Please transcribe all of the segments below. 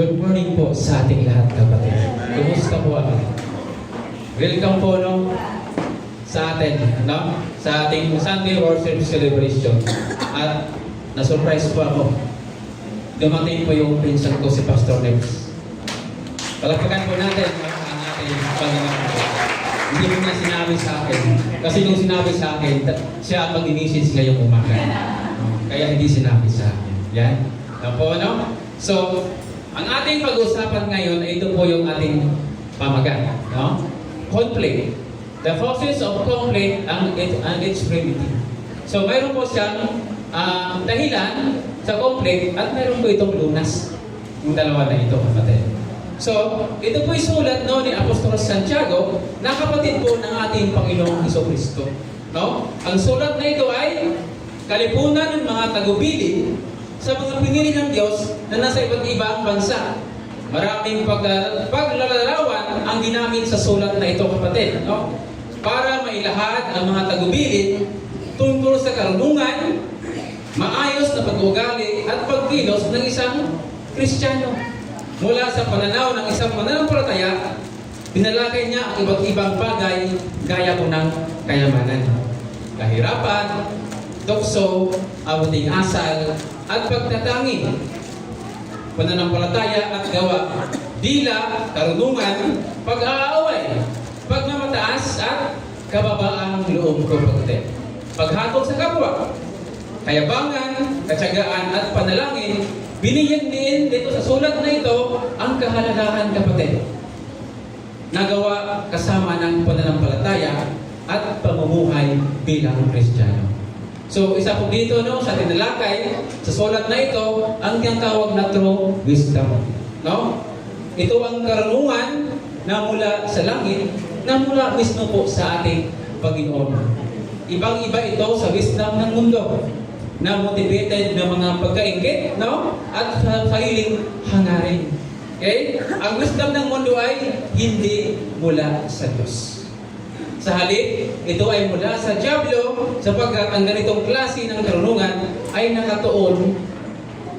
Good morning po sa ating lahat, kapatid. Kumusta po ako? Welcome po sa atin, sa ating Sunday worship celebration. At na-surprise po ako. Dumating po yung pinsan ko, si Pastor Nex. Palagpagan po natin ang ating Panginoon. Hindi mo na sinabi sa akin. Kasi nung sinabi sa akin, siya ang mag-initiate ngayong umaga. Kaya hindi sinabi sa akin. Yan. Po, no? So, ang ating pag-usapan ngayon ay ito po yung ating pamagat. No? Conflict. The causes of conflict and its remedy. So, mayroon po siyang dahilan sa conflict at mayroon po itong lunas. Yung dalawa na ito, kapatid. So, ito po sulat ni Apostol Santiago na kapatid po ng ating Panginoong Jesucristo. No? Ang sulat na ito ay kalipunan ng mga tagubilin sa mga pinili ng Diyos na nasa iba't ibang bansa. Maraming paglalarawan ang ginamit sa sulat na ito, kapatid. No? Para mailahad ang mga tagubilin tungkol sa karunungan, maayos na pag-ugali at pagkilos ng isang Kristiyano. Mula sa pananaw ng isang mananampalataya, pinalagay niya ang iba't ibang bagay gaya po ng kayamanan, kahirapan, tukso, abuting asal, at pagtatangi, pananampalataya at gawa, dila, karunungan, pag-aaway, pagmamataas at kababaang loob ko, kapatid. Paghatol sa kapwa, kayabangan, katsagaan at panalangin. Binigyan din dito sa sulat na ito ang kahalagahan, kapatid. Nagawa kasama ng pananampalataya at pamumuhay bilang Kristiyano. So, isa po dito sa tinalakay, sa sulat na ito, ang tinatawag na true wisdom. No? Ito ang karunungan na mula sa langit, na mula mismo po sa ating Panginoon. Ibang-iba ito sa wisdom ng mundo, na motivated ng mga pagkaingit, at sariling hangarin. Okay? Ang wisdom ng mundo ay hindi mula sa Diyos. Sa halip, ito ay mula sa Diablo, sapagkat ang ganitong klase ng karunungan ay nakatuon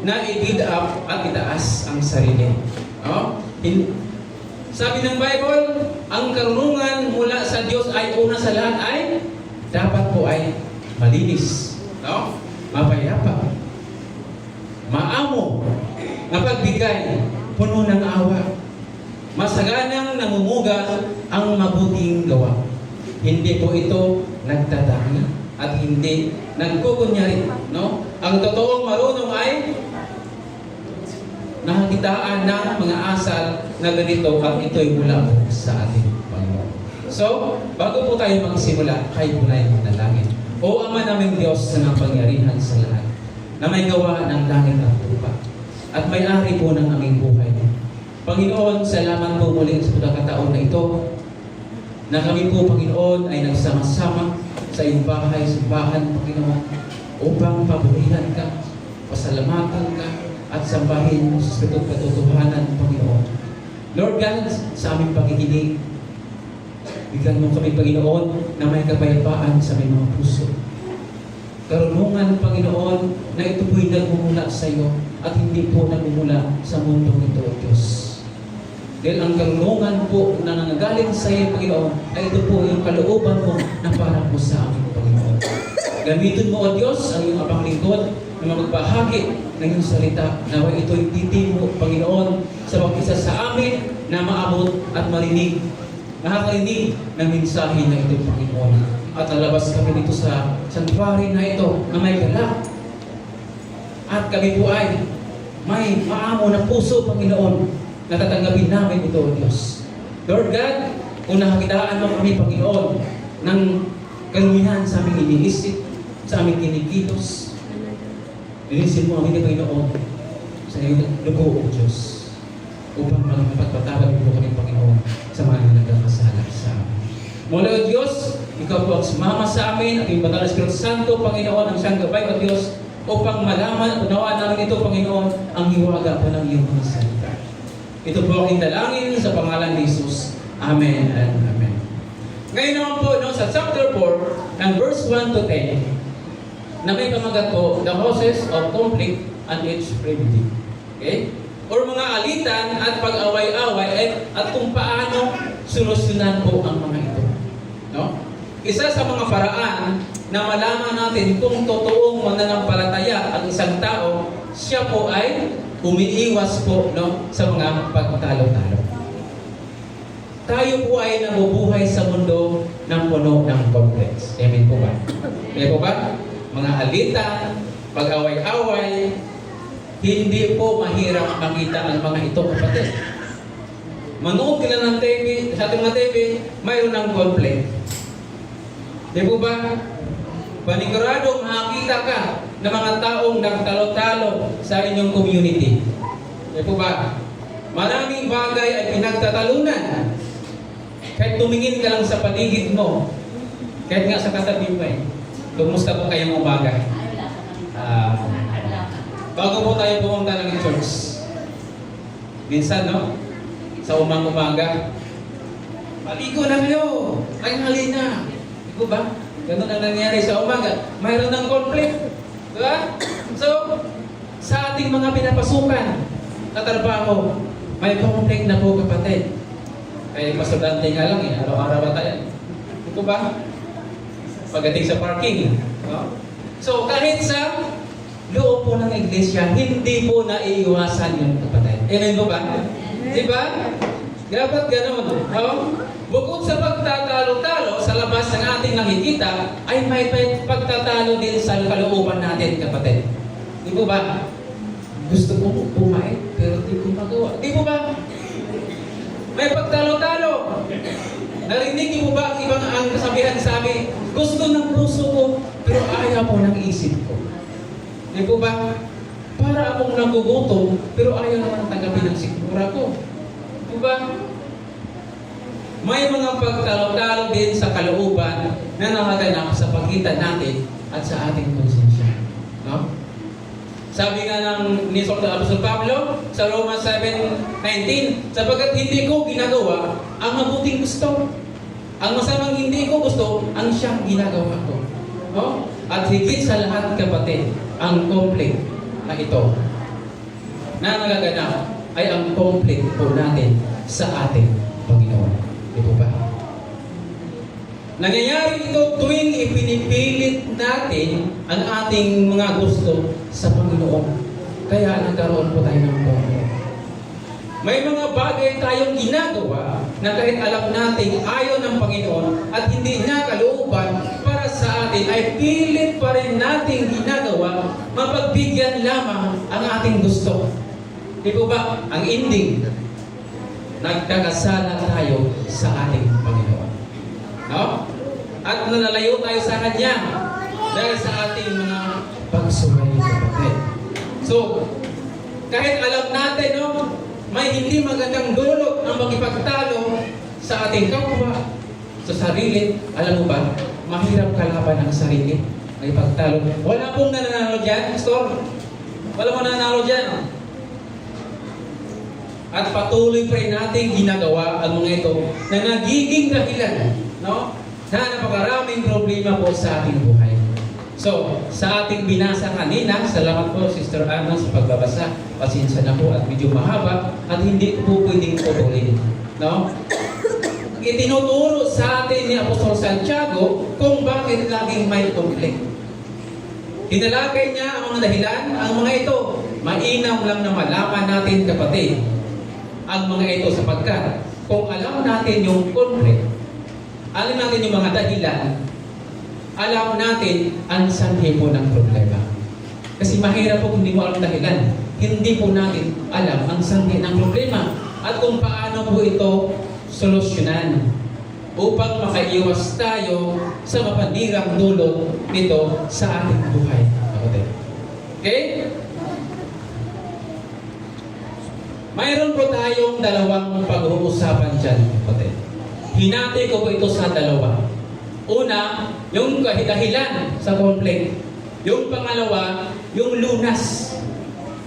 na i-build up at itaas ang sarili. Sabi ng Bible, ang karunungan mula sa Diyos ay una sa lahat ay dapat po ay malinis. Mapayapa, maamo, mapagbigay, puno ng awa, masaganang namumuga ang mabuting gawa. Hindi po ito nagtatangi at hindi nagkukunyari. Ang totoong marunong ay nakakitaan ng mga asal na ganito at ito'y mula po sa ating Panginoon. So, bago po tayo magsimula, kayo po na yung manalangin. O Ama naming Diyos na napangyarihan sa lahat, na may gawa ng langit at lupa, at may-ari po ng aming buhay. Panginoon, salamat po muli sa pagkakataon na ito, na kami po, Panginoon, ay nagsama-sama sa iyong bahay, simbahan, Panginoon, upang paburihan ka, pasalamatan ka, at sambahin mo sa katotohanan, Panginoon. Lord God, sa aming pakikinig, bigyan mo kami, Panginoon, na may kapayapaan sa aming mga puso. Karunungan, Panginoon, na ito po'y nagmumula sa iyo at hindi po nagmumula sa mundong ito, Diyos. Dahil ang karunungan po na nangaling sa iyo, Panginoon, ay ito po yung kalooban mo na para po sa amin, Panginoon. Gamitin mo, O Diyos, ang iyong abang lingkod na magbahagi ng iyong salita. Nawa ito'y titimo, Panginoon, sa bawat isa sa amin na maabot at marinig, nakakarinig ng mensahe na ito, Panginoon. At lalabas kami dito sa sanctuary na ito na may galak. At kami po ay may maamo na puso, Panginoon, na tatanggapin namin ito, Diyos. Lord God, kung nakakitaan mo kami, Panginoon, ng kalumihan sa aming iniisip, sa aming kinikilos, linisin mo kami, Panginoon, sa iyong dugo, O Diyos, upang magpagpatawad mo kami, Panginoon, sa mga nagkakasala sa amin. Mula, O Diyos, ikaw po ang sumama sa amin at yung Banal na Espiritu Santo, Panginoon, ang siyang gabay, O Diyos, upang malaman at unawaan namin ito, Panginoon, ang hiwaga po ng iyong mga salita. Ito po ang indalangin sa pangalan ni Jesus. Amen and Amen. Ngayon naman po, sa chapter 4, and verse 1 to 10, na may pamagat po, the causes of conflict and its remedy. Okay? or mga alitan at pag-away-away at kung paano solusyonan po ang mga ito. No? Isa sa mga paraan na malaman natin kung totoong mananampalataya ang isang tao, siya po ay umiiwas po, no, sa mga pagtalo-talo. Tayo po ay nabubuhay sa mundo ng puno ng complex. Amen po ba? Amen po ba? Mga alitan, pag-away-away, hindi po mahirap makita ang mga ito, kapatid. Manood ka ng TV, sa ating mga TV, mayroon ng conflict. Di po ba? Paniguradong makakita ka ng mga taong nagtalo-talo sa inyong community. Di po ba? Maraming bagay ay pinagtatalunan. Kahit tumingin ka lang sa paligid mo, kahit nga sa katabi mo kumusta po kayong umaga? Bago po tayo pumunta ng church, minsan, no? Sa umaga, maligo na kayo, tanghali na. Di po ba? Ganun ang nangyari sa umaga. Mayroon ng conflict. Diba? So, sa ating mga pinapasukan na trabaho, may conflict na po, kapatid. Kaya pasudante nga lang araw-araw tayo. Di po ba? Pagdating sa parking. No? So, kahit sa loob po ng iglesia, hindi po naiiwasan yung kapatid. Amen po ba? Di ba? Dapat ganun. No? Bukod sa pagtatalo-talo sa labas ng ating nakikita, ay may pagtatalo din sa kalooban natin, kapatid. Di po ba? Gusto ko pumain, pero di ko magawa. Di po ba? May pagtalo-talo. Narinig niyo ba ang ibang ang kasabihan sa amin? Gusto ng puso ko, pero ayaw po ng isip ko. Di po ba? Para akong nagugutom, pero ayaw naman tanggapin ng sikmura ko. Di ba? May mga pagtalo-talo din sa kalooban na nakaganap sa pagitan natin at sa ating konsensya. No? Sabi nga ng ni Apostol Pablo sa Roma 7:19, sapagkat hindi ko ginagawa ang mabuting gusto. Ang masamang hindi ko gusto, ang siyang ginagawa ko. No? At higit sa lahat, kapatid, ang conflict na ito na nagaganap ay ang conflict po natin sa ating Panginoon. Di po ba? Nangyayari ito tuwing ipinipilit natin ang ating mga gusto sa Panginoon. Kaya nagkaroon po tayo ng conflict. May mga bagay tayong ginagawa na kahit alam natin ayaw ng Panginoon at hindi niya kalooban para sa atin, ay pilit pa rin natin ginagawa, mapagbigyan lamang ang ating gusto. Di po ba? Ang ending, nagkakasala tayo sa ating Panginoon. No? At nalalayo tayo sa Kanya dahil sa ating mga pagsuway, kapatid. So, kahit alam natin, no, may hindi magandang dulot ang makipagtalo sa ating kapwa, sa sarili. Alam mo ba, mahirap kalaban ang sarili. May pagtalo. Wala pong nananalo dyan, Pastor. Wala pong nananalo dyan. At patuloy pa rin natin ginagawa ang mga ito na nagiging dahilan, no, na napakaraming problema po sa ating buhay. So, sa ating binasa kanina, salamat po Sister Anna sa pagbabasa. Pasensya na po at medyo mahaba at hindi po pwedeng tutuloy. No? Itinuturo sa atin ni Apostol Santiago kung bakit laging may conflict. Hinalagay niya ang mga dahilan, ang mga ito. Mainam lang na malaman natin, kapatid, ang mga ito sapagkat kung alam natin yung conflict, alam natin yung mga dahilan, alam natin ang sanhi po ng problema. Kasi mahirap po kung hindi mo alam dahilan. Hindi po natin alam ang sanhi ng problema at kung paano po ito solusyonan upang makaiwas tayo sa mapanirang dulot nito sa ating buhay. Okay? Mayroon po tayong dalawang pag-uusapan dyan, kapatid. Hinati ko po ito sa dalawa. Una, yung dahilan sa conflict. Yung pangalawa, yung lunas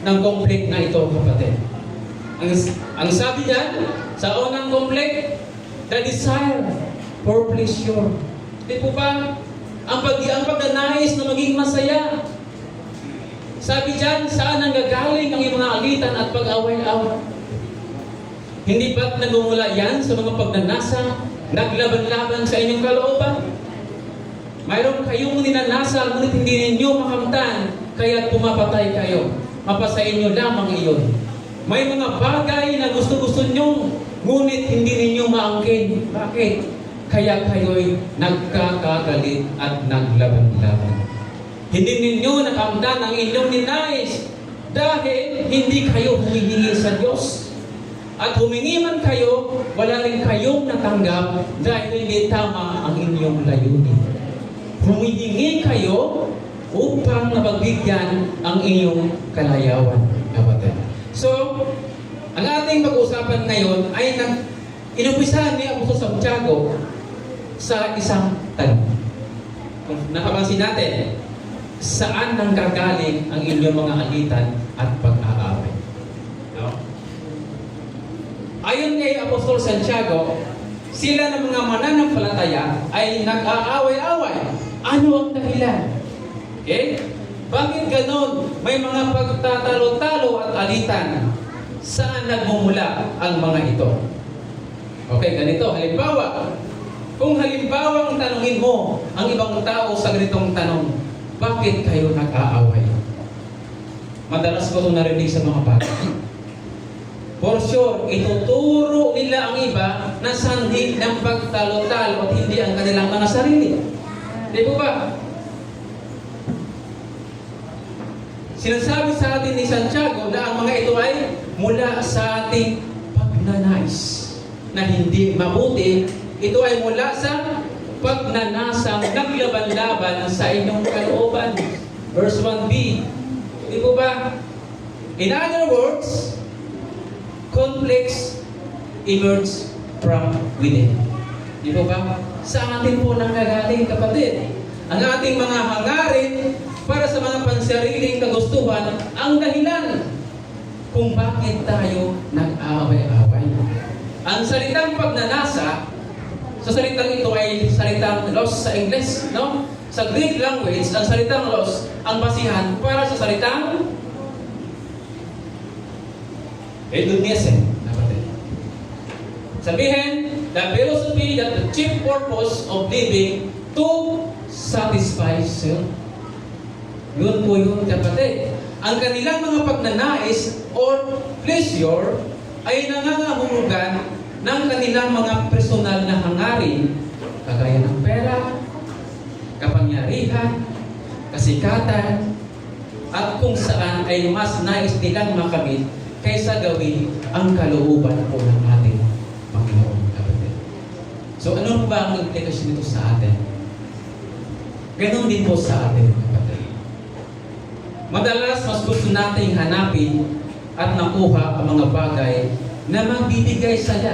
ng conflict na ito, kapatid. Ang sabi dyan, sa unang conflict, the desire for pleasure. Di po ba? Ang pagnanais na maging masaya. Sabi dyan, saan nanggagaling ang iyong mga alitan at pag-away-away? Hindi ba't nagmumula yan sa mga pagnanasa, naglaban-laban sa inyong kalooban? Mayroon kayong ninanasa, ngunit hindi ninyo makamtan, kaya pumapatay kayo. Mapasa inyo lamang iyon. May mga bagay na gusto-gusto nyo, ngunit hindi ninyo maangkin. Bakit? Kaya kayo'y nagkakagalit at naglaban-laban. Hindi ninyo nakamtan ang inyong ninais dahil hindi kayo humihingi sa Diyos. At humingi man kayo, wala rin kayong natanggap dahil hindi tama ang inyong layunin. Humihingi kayo upang napagbigyan ang inyong kalayawan, kapatid. So, ang ating pag-usapan ngayon ay inumpisahan ni Apostol Santiago sa isang tanong. Kung nakapansin natin, saan nanggagaling ang inyong mga alitan at pag-aaway? No? Ayon kay Apostol Santiago, sila ng mga mananampalataya ay nag-aaway-away. Ano ang dahilan? Okay? Bakit ganon? May mga pagtatalo-talo at alitan. Saan nagmumula ang mga ito? Okay, ganito. Halimbawa, kung halimbawa ang tanungin mo ang ibang tao sa ganitong tanong, bakit kayo nag-aaway? Madalas ko itong narinig sa mga bata. For sure, ituturo nila ang iba na sanhi ng pagtalo-talo at hindi ang kanilang mga sarili. Di po ba? Sinasabi sa atin ni Santiago na ang mga ito ay mula sa ating pagnanais na hindi mabuti. Ito ay mula sa pagnanasang naglaban-laban sa inyong kalooban. Verse 1b. Di po ba? In other words, conflicts emerge from within. Di po ba? Sa atin po nanggagaling, kapatid. Ang ating mga hangarin para sa mga pansariling kagustuhan ang dahilan kung bakit tayo nag-aaway-away. Ang salitang pagnanasa, sa salitang ito ay salitang los sa Ingles, no? Sa Greek language, ang salitang los ang basihan para sa salitang hedoniasen. Sabihin, the philosophy that the chief purpose of living to satisfy self. Yun po yun, kapatid. Ang kanilang mga pagnanais or pleasure ay nangangahulugan ng kanilang mga personal na hangarin, kagaya ng pera, kapangyarihan, kasikatan, at kung saan ay mas nais nilang makamit kaysa gawin ang kalooban po ng ating Panginoon, kapatid. So ano ba ang implikasyon nito sa atin? Ganon din po sa atin, kapatid. Madalas mas gusto nating hanapin at nakuha ang mga bagay na magbibigay saya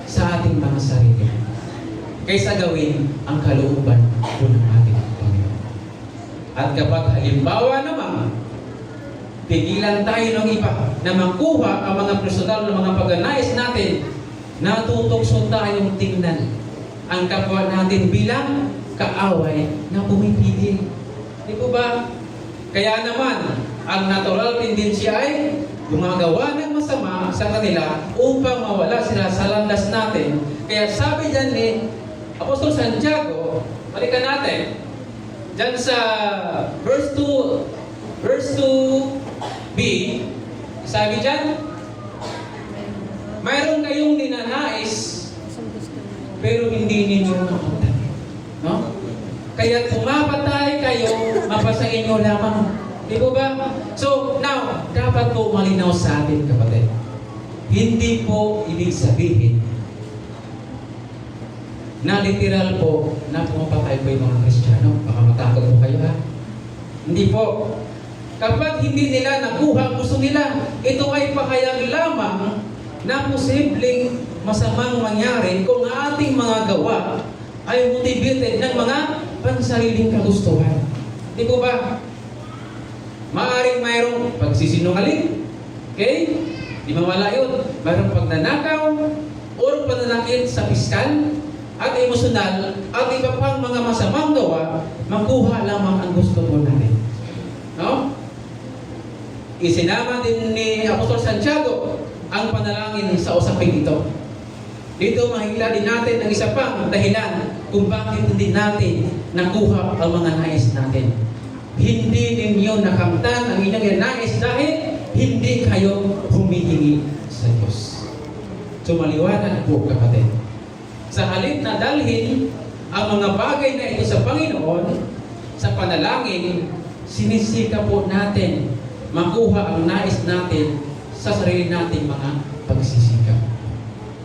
sa ating mga sarili kaysa gawin ang kalooban po ng ating Panginoon. At kapag halimbawa naman, pigilan tayo ng iba na makuha ang mga personal na mga pagnanais natin, natutokso tayong tingnan ang kapwa natin bilang kaaway na pumipigil. Di po ba? Kaya naman, ang natural tendensya ay gumagawa ng masama sa kanila upang mawala sila sa landas natin. Kaya sabi dyan ni Apostol Santiago, balikan natin, dyan sa verse 2b, sabi dyan, mayroon kayong ninanais, pero hindi ninyo makamtan. No? Kaya pumapatay kayo, mapasa inyo lamang. Di po ba? So, now, dapat po malinaw sa atin, kapatid. Hindi po ibig sabihin na literal po na pumapatay po yung mga Kristiyano. Baka matakot po kayo, ha? Hindi po. Kapag hindi nila nakuha ang gusto nila, ito ay pakayag lamang na posibleng masamang mangyari kung ating mga gawa ay motivated ng mga pansariling kagustuhan. Di po ba? Maaring mayroong pagsisinungaling. Okay? Di mawala yun. Mayroong pagnanakaw o pananakit sa piskal at emosyonal at iba pang mga masamang gawa, makuha lamang ang gusto po natin. No? Isinama din ni Apostol Santiago ang panalangin sa usaping ito. Dito mahila din natin ang isa pang dahilan kung bakit hindi natin nakuha ang mga nais natin. Hindi ninyo nakamtan ang inyong nais dahil hindi kayo humihingi sa Diyos. So maliwanag po kapatid. Sa halip na dalhin ang mga bagay na ito sa Panginoon, sa panalangin, sinisika po natin makuha ang nais natin sa sarili nating mga pagsisikap.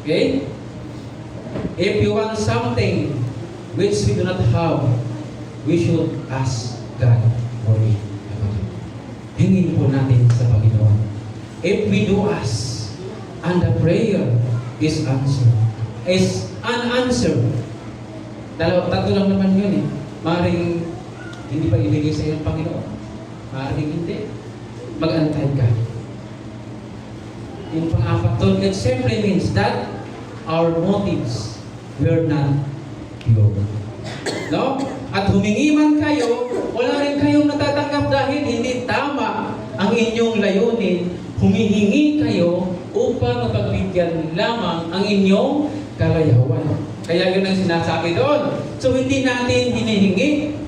Okay? If you want something which we do not have, we should ask God for it. Hingin po natin sa Panginoon. If we do ask, and the prayer is unanswered. Tatlo lang naman yun eh. Maaaring hindi pa ibigay sa iyo ng Panginoon. Maaaring hindi. Mag-antay ka. Yung pang-apat doon, it simply means that our motives were not pure. No? At humingi man kayo, wala rin kayong natatanggap dahil hindi tama ang inyong layunin. Humihingi kayo upang mapagbigyan lamang ang inyong kalayawan. Kaya yun ang sinasabi doon. So hindi natin hinihingi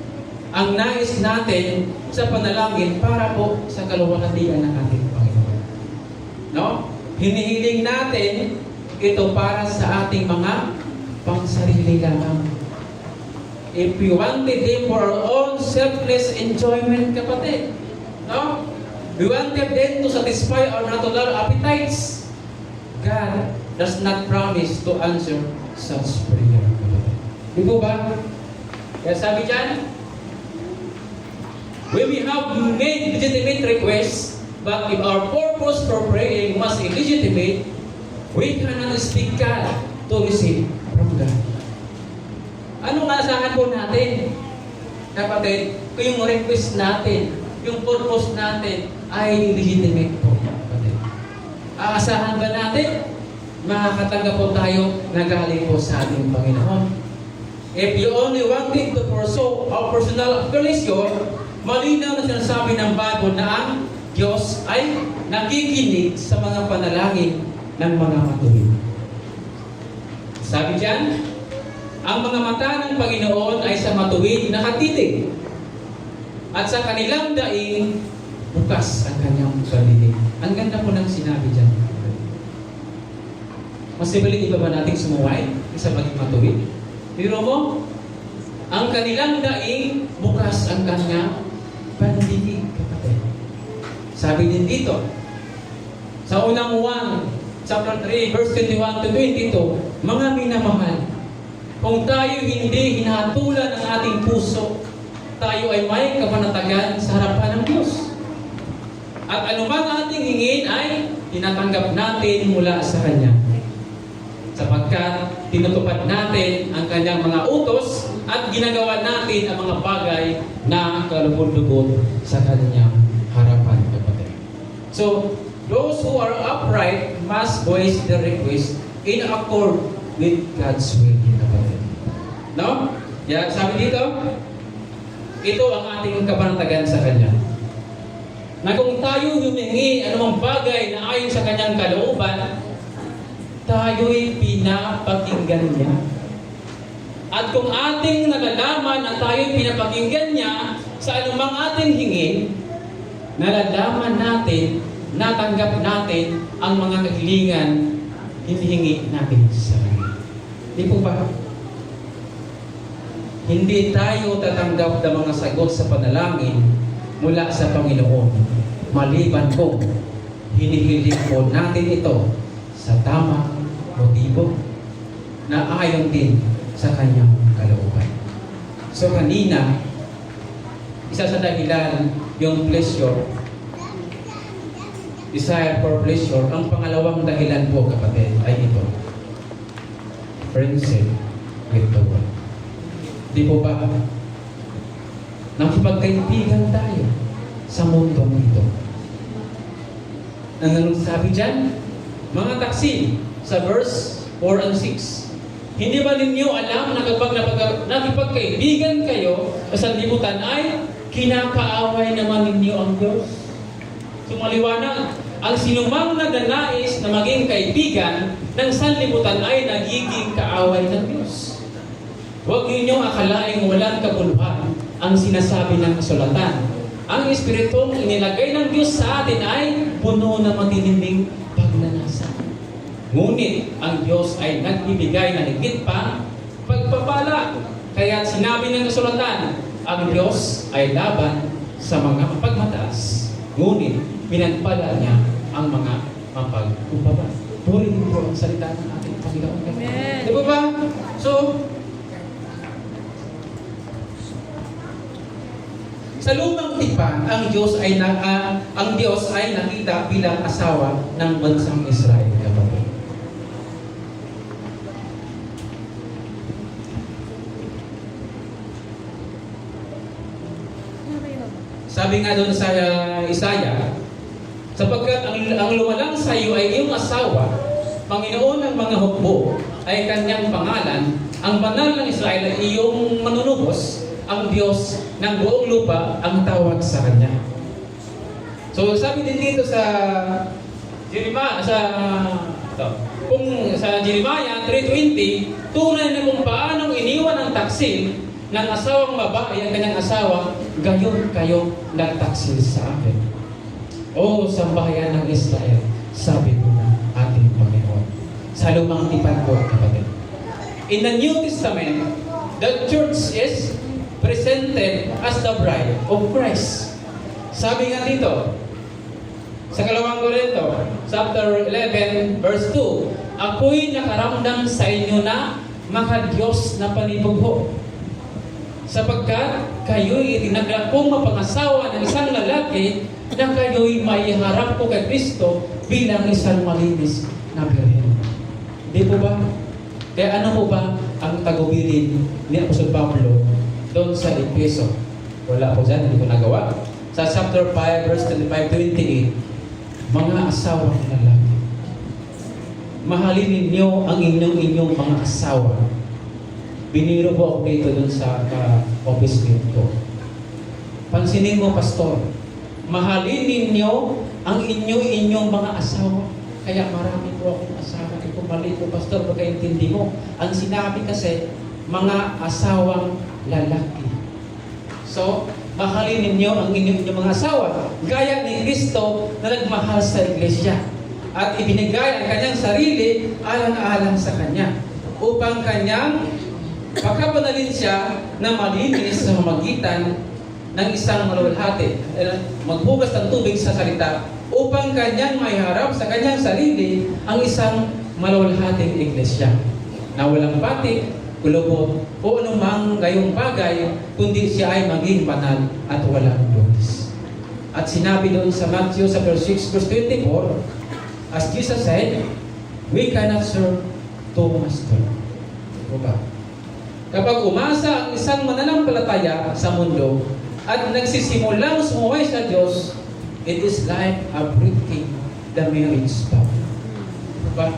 ang nais natin sa panalangin para po sa kaluwalhatian ng ating Panginoon. No? Hinihiling natin ito para sa ating mga pangsarili lamang. If we wanted Him for our own selfless enjoyment, kapatid, no? We wanted them to satisfy our natural appetites. God does not promise to answer such prayer, kapatid. Di po ba? Kaya sabi dyan, when we have made legitimate requests, but if our purpose for praying was illegitimate, we cannot speak God to receive from God. Anong asahan po natin? Kapatid, kung yung request natin, yung purpose natin ay legitimate po, kapatid. Aasahan ba natin? Makakatanggap po tayo na galing po sa ating Panginoon. If you only wanted to pursue our personal affiliation, malinaw na sinasabi ng Bible na ang Diyos ay nakikinig sa mga panalangin ng mga matuwid. Sabi diyan, ang mga mata ng Panginoon ay sa matuwid nakatitig, at sa kanilang daing bukas ang kanyang balilig. Ang ganda po ng sinabi diyan. Masibali iba ba nating sumuway sa maging matuwid? Pero mo, ang kanilang daing bukas ang kanyang pandinig, kapatid. Sabi din dito, sa unang 1, chapter 3, verse 21 to 22, mga minamahal, kung tayo hindi hinatulan ng ating puso, tayo ay may kapanatagan sa harapan ng Diyos. At anumang ating hingin ay tinatanggap natin mula sa Kanya. Sapagkat tinutupad natin ang Kanyang mga utos at ginagawa natin ang mga bagay na kalubod-lubod sa Kanyang harapan, kapatid. So, those who are upright must voice their request in accord with God's will, kapatid. No? Yeah, sabi dito, ito ang ating kapanatagan sa Kanya. Na kung tayo humingi anumang bagay na ayon sa Kanyang kalooban, tayo'y pinapakinggan niya. At kung ating nalalaman na tayo'y pinapakinggan niya sa anumang ating hingin, nalalaman natin, natanggap natin ang mga kahilingan hinihingi natin sa Kanya. Di po ba? Hindi tayo tatanggap ng mga sagot sa panalangin mula sa Panginoon, maliban kung hinihiling po natin ito sa tamang motibo na ayon din sa Kanyang kalooban. So kanina, isa sa dahilan yung pleasure, desire for pleasure. Ang pangalawang dahilan po, kapatid, ay ito, friendship with the world. Di po ba? Nakipagkaibigan tayo sa mundo ito. Anong sabi dyan? Mga taksi, sa verse 4 and 6. Hindi ba ninyo alam na kapag nakipagkaibigan kayo sa sanlibutan ay kinakaaway naman ninyo ang Diyos? So tumaliwanag. Ang sinumang nagnanais na maging kaibigan ng sanlibutan ay nagiging kaaway ng Diyos. Huwag ninyong akalaing walang kabuluhan ang sinasabi ng kasulatan. Ang Espiritong inilagay ng Diyos sa atin ay puno na matinding pagnanasa. Ngunit ang Diyos ay nagbibigay ng higit pa pagpapala. Kaya sinabi ng kasulatan, ang Diyos ay laban sa mga mapagmataas. Ngunit pinagpala niya ang mga mapagkumbaba. Purihin po ang salita ng ating Panginoon. Amen. Di ba ba? So, sa lumang tipan, ang Diyos ay nakita bilang asawa ng bansang Israel. Kapatid. Sabi nga doon sa Isaiah, sapagkat ang lumalang sa iyo ay iyong asawa, Panginoon ng mga hukbo ay kanyang pangalan, ang banal ng Israel ay iyong manunubos, ang Diyos ng buong lupa ang tawag sa kanya. So sabi din dito sa Jeremiah, sa Jeremiah 3:20, tunay na kung paanong iniwan ang taksil ng asawang babae ang kanyang asawa, gayon kayo nagtaksil sa akin. O sambahayan ng Israel, sabi ko na ating Panginoon. Sa lumang tipan ko, kapatid. In the New Testament, the church is presented as the bride of Christ. Sabi nga dito, sa 2 Corinto, chapter 11, verse 2, ako'y nakaramdam sa inyo na maka-Diyos na panibugho, sapagkat kayo'y itinagda kong mapangasawa ng isang lalaki na kayo'y maiharap ko kay Kristo bilang isang malinis na birhen. Di po ba? Kaya ano po ba ang tagubilin ni Apostol Pablo doon sa Efeso? Wala po dyan, hindi ko nagawa. Sa chapter 5, verse 25-28, mga asawang lalaki, mahalin ninyo ang inyong mga asawa. Biniro po ako dito doon sa office ko. Pansinin mo, pastor, mahalin ninyo ang inyong mga asawa. Kaya marami po akong asawa. Kung mali po, pastor, pagkaintindi mo. Ang sinabi kasi, mga asawang lalaki. So, mahalin ninyo ang inyong mga asawa. Gaya ni Kristo na nagmahal sa iglesia. At ibinigay ang kanyang sarili alang-alang sa kanya. Upang kanyang pagkabanalin siya na malinis sa magitan ng isang maluwalhati. Maghugas ng tubig sa salita upang kanyang maiharap sa kanyang sarili ang isang maluwalhating iglesia na walang pati, kulubot, o anumang gayong bagay, kundi siya ay maging banal at walang lunis. At sinabi doon sa Matthew 6, verse 24, as Jesus said, we cannot serve two masters. Diba? Kapag umasa ang isang mananampalataya sa mundo at nagsisimulang sumuway sa Diyos, it is like a breaking the marriage vow. Diba?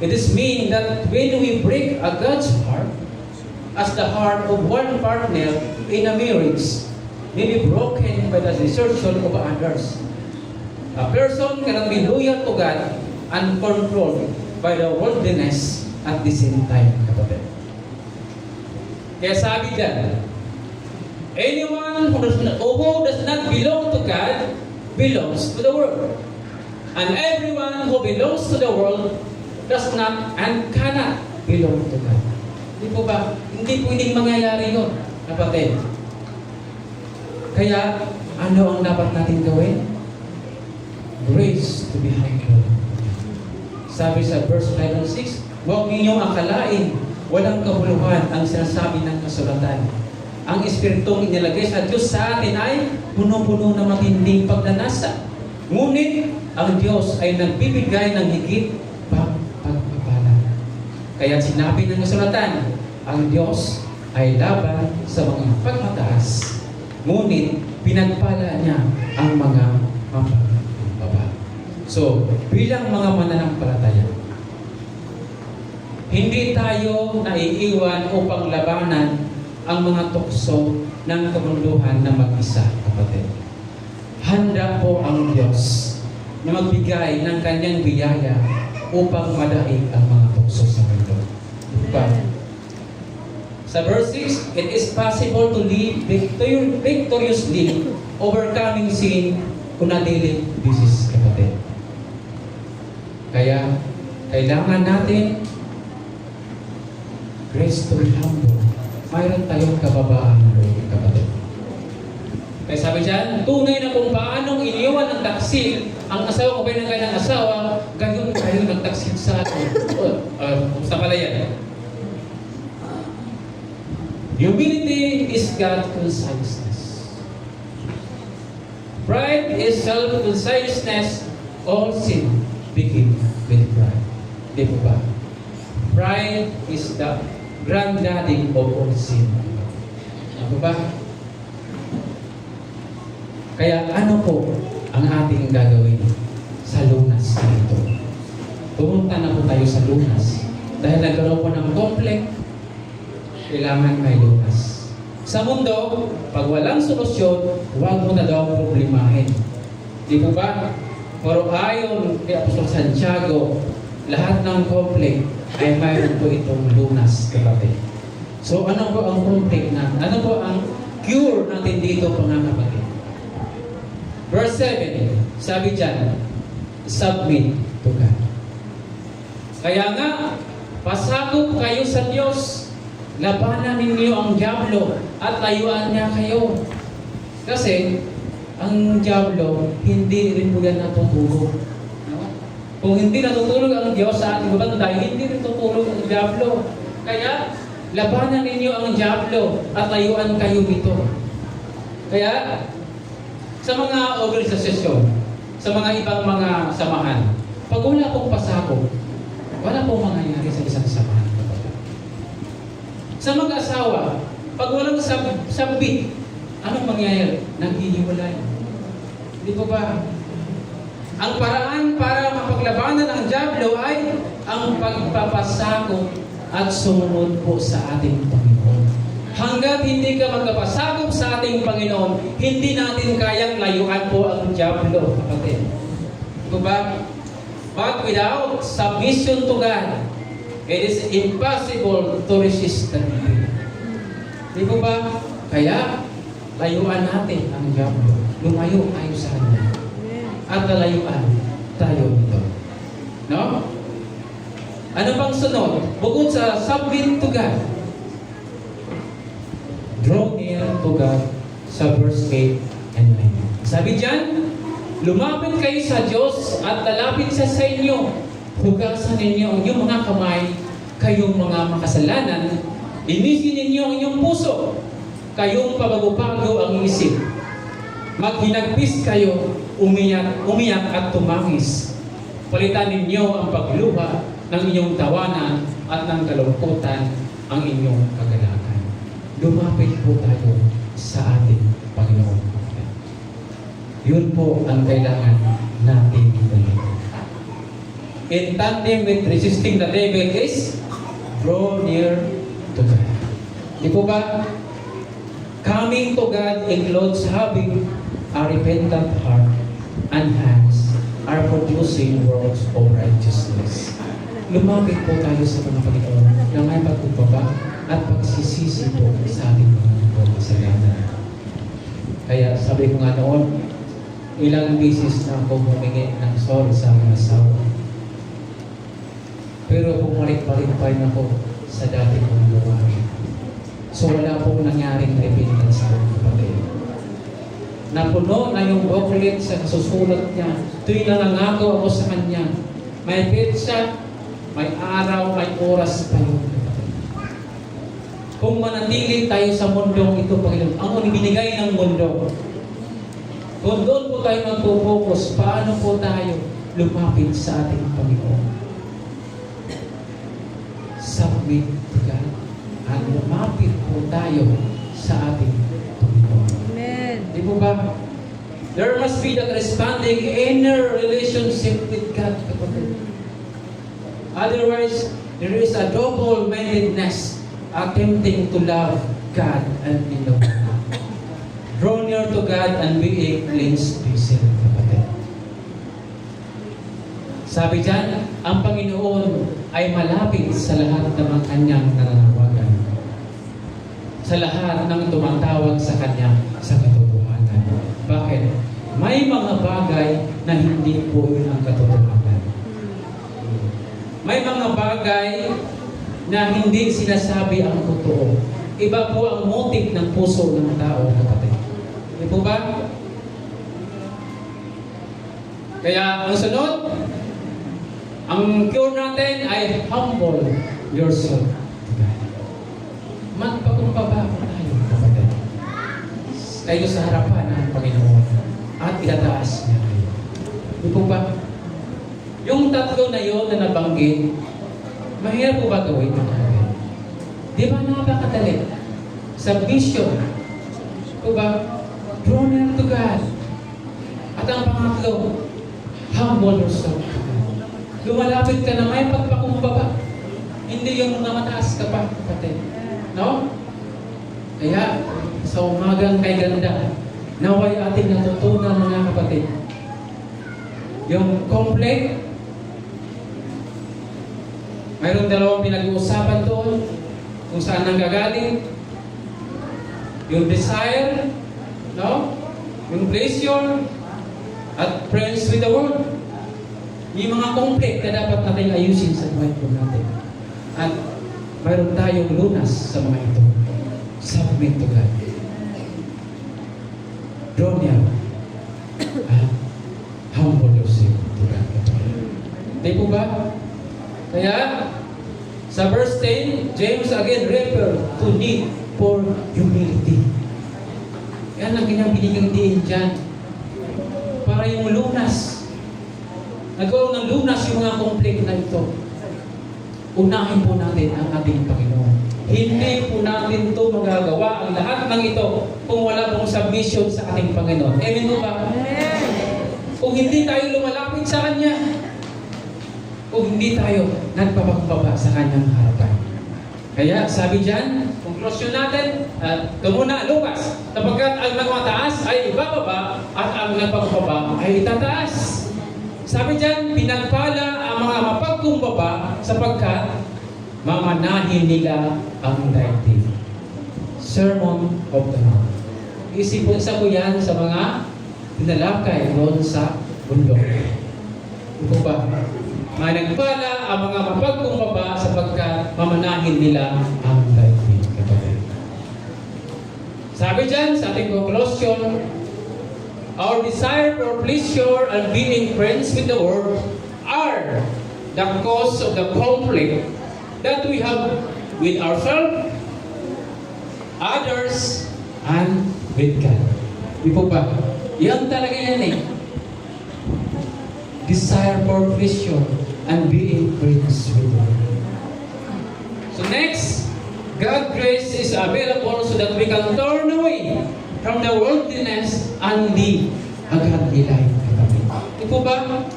It is mean that when we break a God's heart, as the heart of one partner in a marriage may be broken by the desertion of others. A person cannot be loyal to God and controlled by the worldliness at the same time, kapatid. Kaya sabi dyan, anyone who does not belong to God belongs to the world. And everyone who belongs to the world does not and cannot belong to God. Hindi po ba? Hindi pwedeng mangyayari yun, kapatid. Kaya, ano ang dapat natin gawin? Grace to be humble. Sabi sa verse 5 and 6, huwag ninyong akalain walang kabuluhan ang sinasabi ng kasulatan. Ang Espiritong inilagay sa Diyos sa atin ay puno-puno na matinding pagnanasa. Ngunit ang Diyos ay nagbibigay ng higit pang pagpapala. Kaya sinabi ng kasulatan, ang Diyos ay laban sa mga pagmataas. Ngunit pinagpala niya ang mga mapagpapala. So, bilang mga mananampalataya, hindi tayo naiiwan upang labanan ang mga tukso ng kabunduhan na mag-isa, kapatid. handa po ang Diyos na magbigay ng kanyang biyaya upang madaig ang mga tukso sa mundo. Diba? Sa verse 6, it is possible to live victoriously overcoming sin kung na daily basis, kapatid. Kaya, kailangan natin grace to be humble. Mayroon tayong kababaan, kapatid. Kaya sabi dyan, tunay na kung paanong iniwan ng taksil ang asawa o ng kanyang asawa, gayon kayo nagtaksil sa atin. Kumusta pala yan? Humility is God-consciousness. Pride is self-consciousness. All sin begins with pride. Di po ba? Pride is the granddaddy of all sin. Di po ba? Kaya ano po ang ating gagawin sa lunas nito? Pumunta na po tayo sa lunas. Dahil nagkaroon po ng conflict, kailangan may lunas. Sa mundo, pag walang solusyon, huwag mo na daw problemahin. Di po ba? Pero ayon kay Apostol Santiago, lahat ng conflict ay mayroon po itong lunas, kapatid. So ano po ang conflict natin? Ano po ang cure natin dito, mga kapatid? Verse 7, sabi dyan, submit to God. Kaya nga, pasakop kayo sa Diyos, labanan ninyo ang diablo at layuan niya kayo. Kasi, ang diablo, hindi rin po yan natutulog. Kung hindi natutulog ang Diyos sa ating banda, hindi rin tutulog ang diablo. Kaya, labanan ninyo ang diablo at layuan kayo dito. Kaya, sa mga organisasyon, sa mga ibang mga samahan, pag wala pong pasakop, wala pong mangyayari sa isang samahan. Sa mag-asawa, pag walang sabit, anong mangyayari? Naghihiwalay. Di po ba? Ang paraan para mapaglabanan ang diablo ay ang pagpapasakop at sumunod po sa ating Panginoon. Hanggat hindi ka magpapasakop sa ating Panginoon, hindi natin kayang layuan po ang diablo, kapatid. Di po ba? But without submission to God, it is impossible to resist the devil. Di po ba? Kaya, layuan natin ang diablo. Lumayo tayo sa kanya. At layuan tayo nito. No? Ano pang sunod? Bukod sa submit to God, draw near to God sa verse 8 and 9. Sabi dyan, lumapit kayo sa Diyos at lalapit siya sa inyo. Hugasan ninyo ang inyong mga kamay, kayong mga makasalanan. Linisin ninyo ang inyong puso, kayong pabago-bago ang isip. Maghinagpis kayo, umiyak at tumangis. Palitan ninyo ang pagluha ng inyong tawanan at ng kalungkutan ang inyong kagalakan. Lumapit po tayo sa ating Panginoon. Yun po ang kailangan natin gawin. In tandem with resisting the devil is draw near to God. Di po ba? Coming to God includes having a repentant heart and hands are producing works of righteousness. Lumapit po tayo sa mga Panginoon na may pagkumbaba at pagsisisi po sa ating mga kasalanan. Kaya sabi ko nga noon, ilang beses na ako humingi ng sorry sa mga asawa. Pero bumalik-balik pa rin ako sa dati kong gawain. So wala pong nangyaring repentance sa kapatid. Napuno na yung booklet sa kasusulat niya. Tuwing nangangako ako sa kanya, may petsa, may araw, may oras pa yun. Kung manatili tayo sa mundong ito, Panginoon, ang binigay ng mundo, kung doon po tayo magpo-focus, paano po tayo lumapit sa ating Panginoon? Submit to God. At lumapit po tayo sa ating Panginoon. Amen. Di po ba? There must be that corresponding inner relationship with God, kapatid. Otherwise, there is a double-mindedness attempting to love God and be loved. Draw near to God and be a cleansed peace. sila, kapatid. Sabi dyan, ang Panginoon ay malapit sa lahat ng mga kanyang nananawagan. Sa lahat ng tumatawag sa kanya sa katotohanan. Bakit? May mga bagay na hindi po yun ang katotohanan. May mga bagay na hindi sinasabi ang totoo. Iba po ang motive ng puso ng tao, kapatid. Hindi po ba? Kaya ang sunod, ang cure natin ay humble yourself. Magpakumbaba po tayo, kapatid. Kayo sa harapan ng Panginoon at itataas niya kayo. Di po ba? Yung tatlo na yun na nabanggit, mahirap po ba gawin mo natin? Di ba napakadali? Submission. Po ba? Draw near to God. At ang pangatlo, humble yourself. Lumalapit ka na may pagpakumbaba. Hindi yung namataas ka pa, kapatid. No? Kaya, sa umagang kay ganda, naway ating natutunan mga kapatid. Yung complete, mayroong dalawang pinag-uusapan doon kung saan nanggagaling. Yung desire, no? Yung pleasure, at friends with the world. Yung mga complete na dapat natin ayusin sa buhay po natin. At mayroon tayong lunas sa mga ito. Submit to God. Draw near. Humble yourself to God. Di po ba? Kaya, sa verse 10, James again refer to need for humility. Yan ang kanyang binigang diin dyan. Para yung lunas. Nagkaroon ng lunas yung mga complete na ito. Unahin po natin ang ating Panginoon. Hindi po natin ito magagawa ang lahat ng ito kung wala pong submission sa ating Panginoon. Amen po ba? Kung hindi tayo lumalapit sa Kanya, kung hindi tayo nagpapakumbaba sa Kanyang harapan. Kaya sabi dyan, conclusion natin, ito muna, Lucas, sapagkat ang nagmataas ay ibababa at ang nagpakumbaba ay itataas. Sabi dyan, pinagpala ang mga mapagkumbaba sapagkat mamanahin nila ang daigdig. Sermon of the Mount. Isipon sa ko yan sa mga pinalakay doon sa bundok. Ito ba? Managpala ang mga mapagkumbaba sapagkat mamanahin nila ang daigdig. Sabi dyan sa ating conclusion, our desire for pleasure and being friends with the world are the cause of the conflict that we have with ourselves, others, and with God. Di po ba? Yan talaga yan eh. Desire for pleasure and being friends with the world. So next, God's grace is available so that we can turn away from the worldliness and the godly life. Di po ba?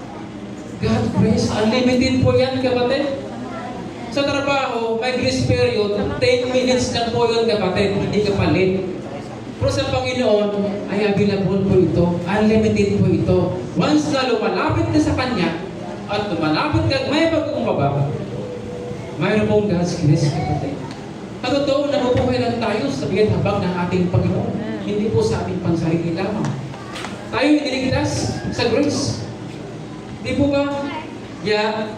God's grace, unlimited po yan, kapatid. Sa trabaho, may grace period, 10 minutes lang po yun, kapatid. Hindi kapalit. Pero sa Panginoon, ay available po ito. Unlimited po ito. Once na lumalapit ka sa Kanya, at lumalapit ka, may pagkumbaba, mayroon pong God's grace, kapatid. At totoo, nabubuhay lang tayo sa bigyan habang ng ating Panginoon. Hindi po sa ating pansarili lamang. Tayo iniligtas sa grace. Di po ba? Yeah.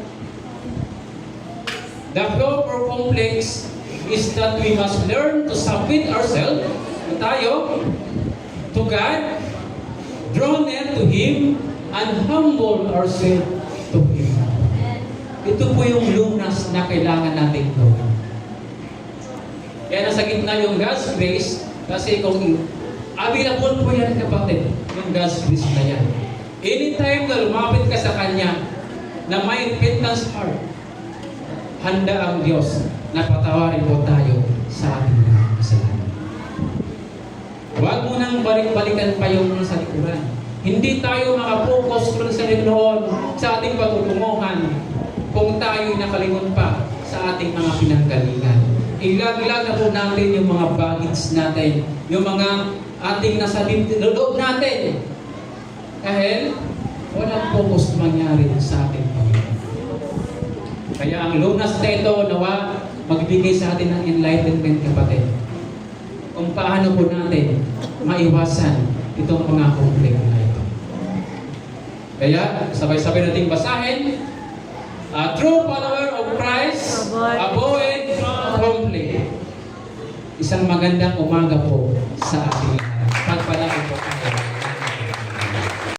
The flow for complex is that we must learn to submit ourselves, tayo, to God, draw near to Him, and humble ourselves to Him. Ito po yung lunas na kailangan natin gawin. Kaya nasa gitna yung God's grace, kasi kung available po yan, kapatid, yung God's grace na yan. Anytime na lumapit ka sa Kanya, na may repentance heart, handa ang Diyos na patawarin po tayo sa ating mga kasalanan. Huwag mo nang balik-balikan pa yung sa likuran. Hindi tayo makapokus kung sa likuran sa ating patutunguhan kung tayo nakalingon pa sa ating mga pinanggalingan. Ilag-ilag na po natin yung mga baggage natin, yung mga ating nasa loob natin. Dahil walang focus mangyari sa ating Panginoon. Kaya ang lunas na ito, nawa magbigay sa atin ng enlightenment, kapatid. Kung paano po natin maiwasan itong mga konflikto na ito. Kaya, sabay-sabay nating basahin. A true follower of Christ, avoid conflict. Isang magandang umaga po sa ating lahat.